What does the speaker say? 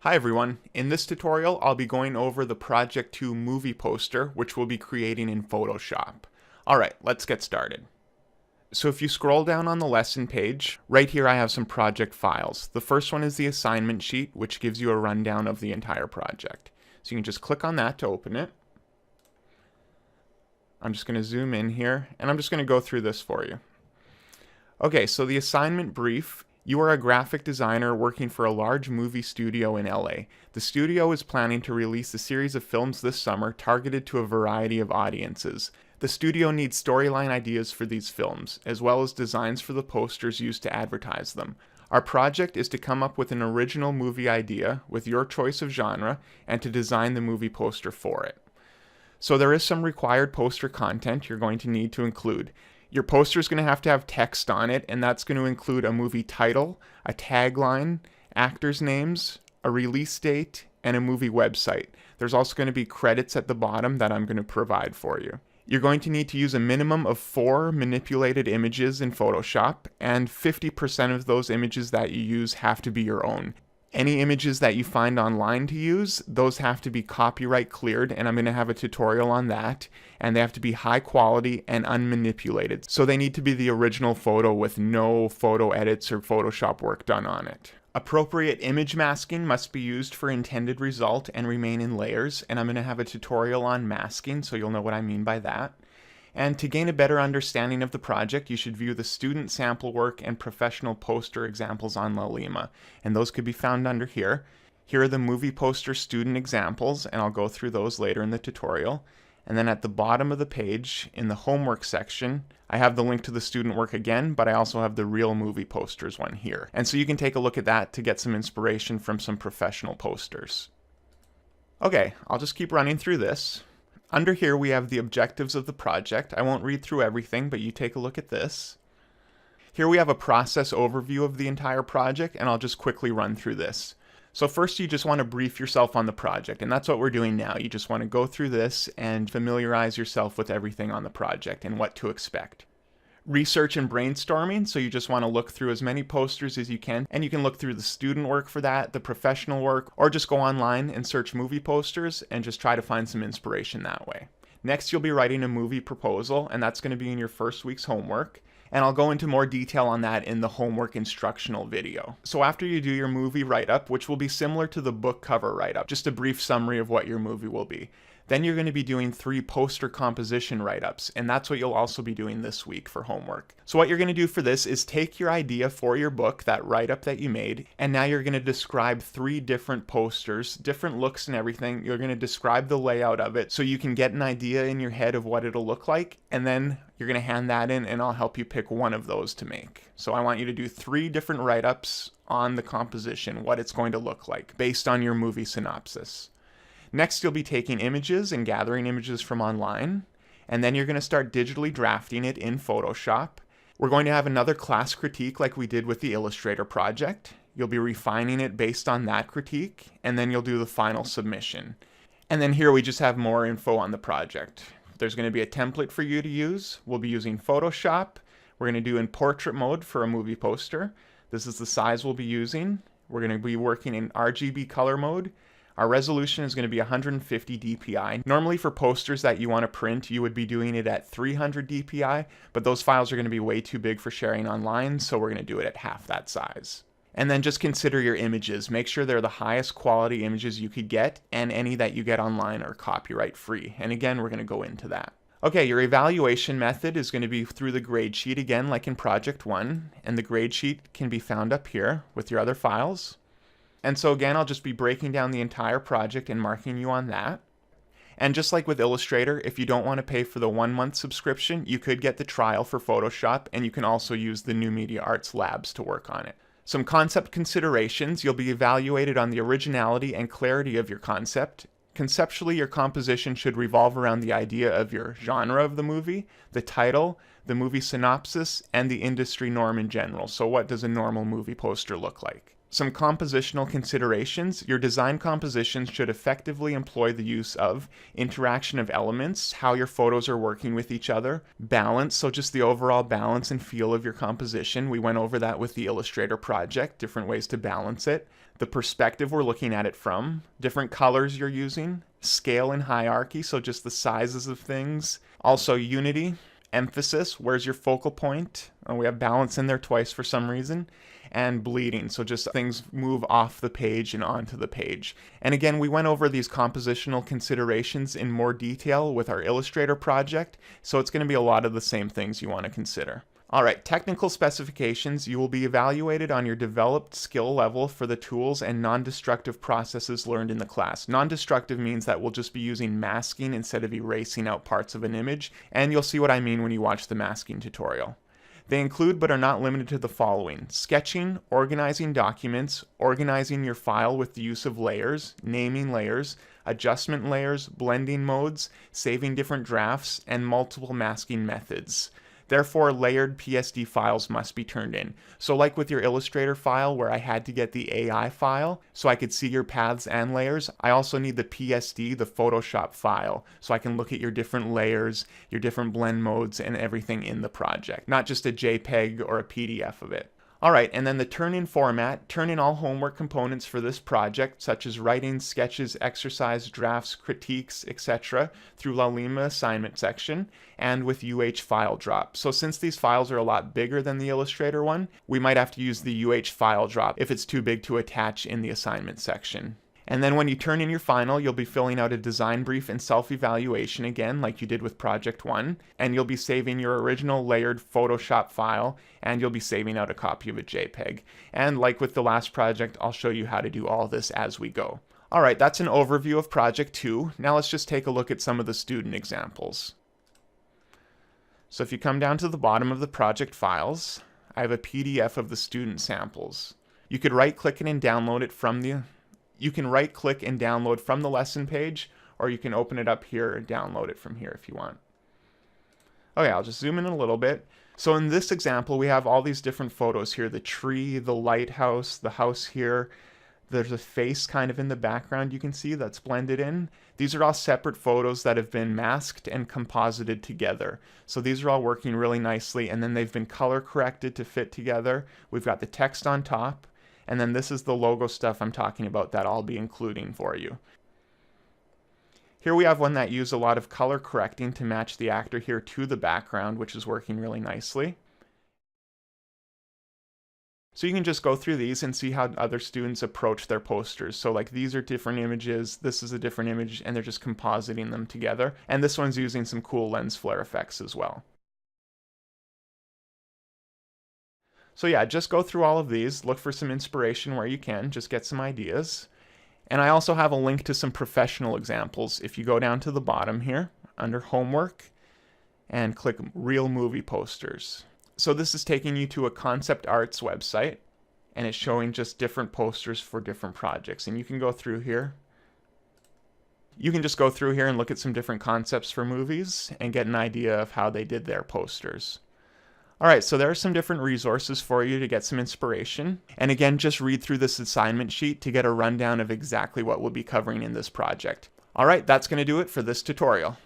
Hi everyone, in this tutorial I'll be going over the Project 2 movie poster which we'll be creating in Photoshop. Alright, let's get started. So if you scroll down on the lesson page, right here I have some project files. The first one is the assignment sheet which gives you a rundown of the entire project. So you can just click on that to open it. I'm just going to zoom in here and I'm just going to go through this for you. Okay, so the assignment brief. You are a graphic designer working for a large movie studio in LA. The studio is planning to release a series of films this summer targeted to a variety of audiences. The studio needs storyline ideas for these films, as well as designs for the posters used to advertise them. Our project is to come up with an original movie idea with your choice of genre and to design the movie poster for it. So there is some required poster content you're going to need to include. Your poster is going to have text on it, and that's going to include a movie title, a tagline, actors' names, a release date, and a movie website. There's also going to be credits at the bottom that I'm going to provide for you. You're going to need to use a minimum of 4 manipulated images in Photoshop, and 50% of those images that you use have to be your own. Any images that you find online to use, those have to be copyright cleared, and I'm going to have a tutorial on that, and they have to be high quality and unmanipulated. So they need to be the original photo with no photo edits or Photoshop work done on it. Appropriate image masking must be used for intended result and remain in layers, and I'm going to have a tutorial on masking, so you'll know what I mean by that. And to gain a better understanding of the project, you should view the student sample work and professional poster examples on Lalima, and those could be found under here. Here are the movie poster student examples, and I'll go through those later in the tutorial. And then at the bottom of the page, in the homework section, I have the link to the student work again, but I also have the real movie posters one here. And so you can take a look at that to get some inspiration from some professional posters. Okay, I'll just keep running through this. Under here we have the objectives of the project. I won't read through everything, but you take a look at this. Here we have a process overview of the entire project, and I'll just quickly run through this. So first you just want to brief yourself on the project, and that's what we're doing now. You just want to go through this and familiarize yourself with everything on the project and what to expect. Research and brainstorming, so you just want to look through as many posters as you can, and you can look through the student work for that, the professional work, or just go online and search movie posters and just try to find some inspiration that way. Next, you'll be writing a movie proposal, and that's going to be in your first week's homework, and I'll go into more detail on that in the homework instructional video. So after you do your movie write-up, which will be similar to the book cover write-up, just a brief summary of what your movie will be. Then you're going to be doing 3 poster composition write-ups, and that's what you'll also be doing this week for homework. So what you're going to do for this is take your idea for your book, that write-up that you made, and now you're going to describe 3 different posters, different looks and everything. You're going to describe the layout of it so you can get an idea in your head of what it'll look like, and then you're going to hand that in and I'll help you pick one of those to make. So I want you to do 3 different write-ups on the composition, what it's going to look like, based on your movie synopsis. Next, you'll be taking images and gathering images from online, and then you're going to start digitally drafting it in Photoshop. We're going to have another class critique like we did with the Illustrator project. You'll be refining it based on that critique, and then you'll do the final submission. And then here we just have more info on the project. There's going to be a template for you to use. We'll be using Photoshop. We're going to do in portrait mode for a movie poster. This is the size we'll be using. We're going to be working in RGB color mode. Our resolution is going to be 150 dpi. Normally for posters that you want to print, you would be doing it at 300 dpi, but those files are going to be way too big for sharing online, so we're going to do it at half that size. And then just consider your images. Make sure they're the highest quality images you could get, and any that you get online are copyright free. And again, we're going to go into that. Okay, your evaluation method is going to be through the grade sheet again, like in Project 1, and the grade sheet can be found up here with your other files. And so again, I'll just be breaking down the entire project and marking you on that. And just like with Illustrator, if you don't want to pay for the 1-month subscription, you could get the trial for Photoshop, and you can also use the New Media Arts Labs to work on it. Some concept considerations: you'll be evaluated on the originality and clarity of your concept. Conceptually, your composition should revolve around the idea of your genre of the movie, the title, the movie synopsis, and the industry norm in general. So what does a normal movie poster look like? Some compositional considerations. Your design compositions should effectively employ the use of interaction of elements, how your photos are working with each other, balance, so just the overall balance and feel of your composition. We went over that with the Illustrator project, different ways to balance it. The perspective we're looking at it from, different colors you're using, scale and hierarchy, so just the sizes of things. Also unity, emphasis, where's your focal point? We have balance in there twice for some reason. And bleeding, so just things move off the page and onto the page. And again, we went over these compositional considerations in more detail with our Illustrator project, so it's going to be a lot of the same things you want to consider. Alright, technical specifications. You will be evaluated on your developed skill level for the tools and non-destructive processes learned in the class. Non-destructive means that we'll just be using masking instead of erasing out parts of an image, and you'll see what I mean when you watch the masking tutorial. They include but are not limited to the following: sketching, organizing documents, organizing your file with the use of layers, naming layers, adjustment layers, blending modes, saving different drafts, and multiple masking methods. Therefore, layered PSD files must be turned in. So like with your Illustrator file where I had to get the AI file so I could see your paths and layers, I also need the PSD, the Photoshop file, so I can look at your different layers, your different blend modes, and everything in the project, not just a JPEG or a PDF of it. Alright, and then the turn-in format. Turn in all homework components for this project, such as writing, sketches, exercise, drafts, critiques, etc., through Laulima assignment section, and with UH file drop. So since these files are a lot bigger than the Illustrator one, we might have to use the UH file drop if it's too big to attach in the assignment section. And then when you turn in your final, you'll be filling out a design brief and self-evaluation again, like you did with Project 1, and you'll be saving your original layered Photoshop file, and you'll be saving out a copy of a JPEG. And like with the last project, I'll show you how to do all this as we go. Alright, that's an overview of Project 2. Now let's just take a look at some of the student examples. So if you come down to the bottom of the project files, I have a PDF of the student samples. You could right-click it and download it from the You can right-click and download from the lesson page, or you can open it up here and download it from here if you want. Okay, I'll just zoom in a little bit. So in this example, we have all these different photos here. The tree, the lighthouse, the house here. There's a face kind of in the background you can see that's blended in. These are all separate photos that have been masked and composited together. So these are all working really nicely, and then they've been color corrected to fit together. We've got the text on top. And then this is the logo stuff I'm talking about that I'll be including for you. Here we have one that used a lot of color correcting to match the actor here to the background, which is working really nicely. So you can just go through these and see how other students approach their posters. So like these are different images, this is a different image, and they're just compositing them together. And this one's using some cool lens flare effects as well. So yeah, just go through all of these, look for some inspiration where you can, just get some ideas. And I also have a link to some professional examples. If you go down to the bottom here, under Homework, and click Real Movie Posters. So this is taking you to a Concept Arts website, and it's showing just different posters for different projects. And you can go through here. You can just go through here and look at some different concepts for movies, and get an idea of how they did their posters. Alright, so there are some different resources for you to get some inspiration. And again, just read through this assignment sheet to get a rundown of exactly what we'll be covering in this project. Alright, that's going to do it for this tutorial.